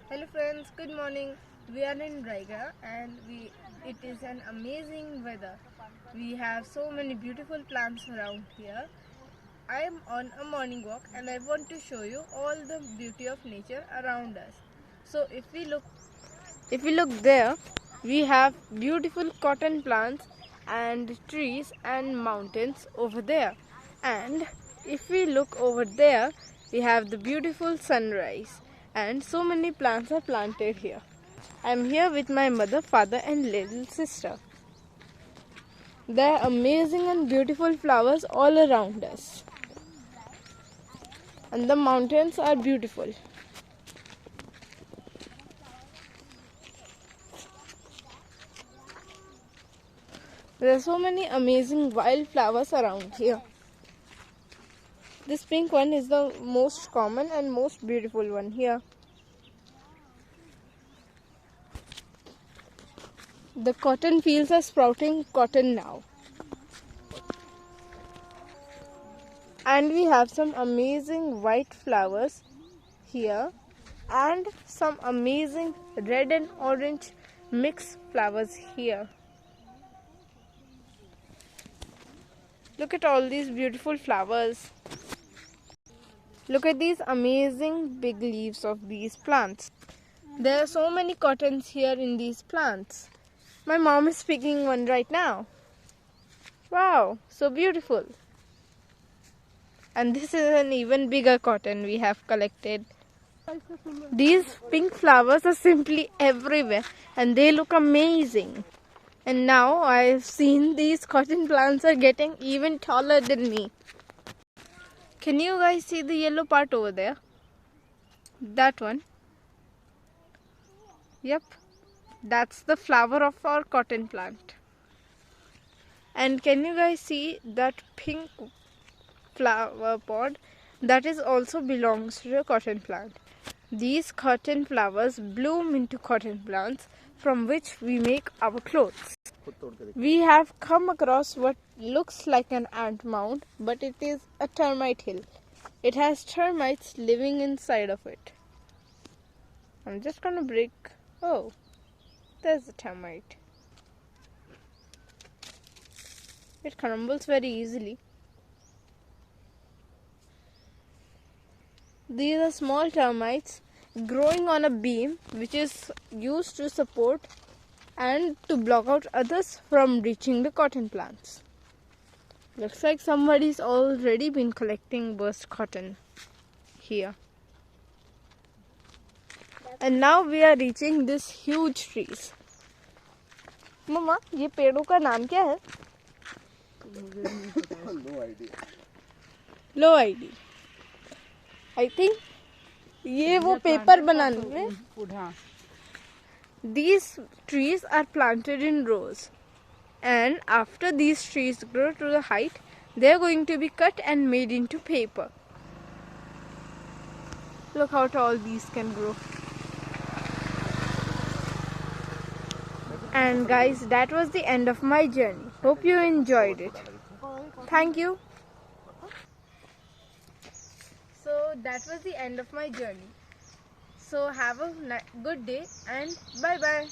Hello friends, good morning. We are in Rayagada and it is an amazing weather. We have so many beautiful plants around here. I am on a morning walk and I want to show you all the beauty of nature around us. So if we look there, we have beautiful cotton plants and trees and mountains over there. And if we look over there, we have the beautiful sunrise and so many plants are planted here. I am here with my mother, father and little sister. There are amazing and beautiful flowers all around us. And the mountains are beautiful. There are so many amazing wildflowers around here. This pink one is the most common and most beautiful one here. The cotton fields are sprouting cotton now. And we have some amazing white flowers here and some amazing red and orange mixed flowers here. Look at all these beautiful flowers. Look at these amazing big leaves of these plants. There are so many cottons here in these plants. My mom is picking one right now. Wow, so beautiful. And this is an even bigger cotton we have collected. These pink flowers are simply everywhere and they look amazing. And now I've seen these cotton plants are getting even taller than me. Can you guys see the yellow part over there? That one. Yep, that's the flower of our cotton plant. And can you guys see that pink flower pod? That is also belongs to the cotton plant. These cotton flowers bloom into cotton plants from which we make our clothes. We have come across what looks like an ant mound, but it is a termite hill. It has termites living inside of it. I'm just gonna break. Oh, there's a termite. It crumbles very easily. These are small termites growing on a beam which is used to support and to block out others from reaching the cotton plants. Looks like somebody's already been collecting burst cotton here. And now we are reaching these huge trees. Mama, ये पेड़ों का नाम क्या है? Low ID. I think ये वो paper बनाने में. These trees are planted in rows. And after these trees grow to the height, they are going to be cut and made into paper. Look how tall these can grow. And guys, that was the end of my journey. Hope you enjoyed it. Thank you. So that was the end of my journey. So have a good day and bye bye.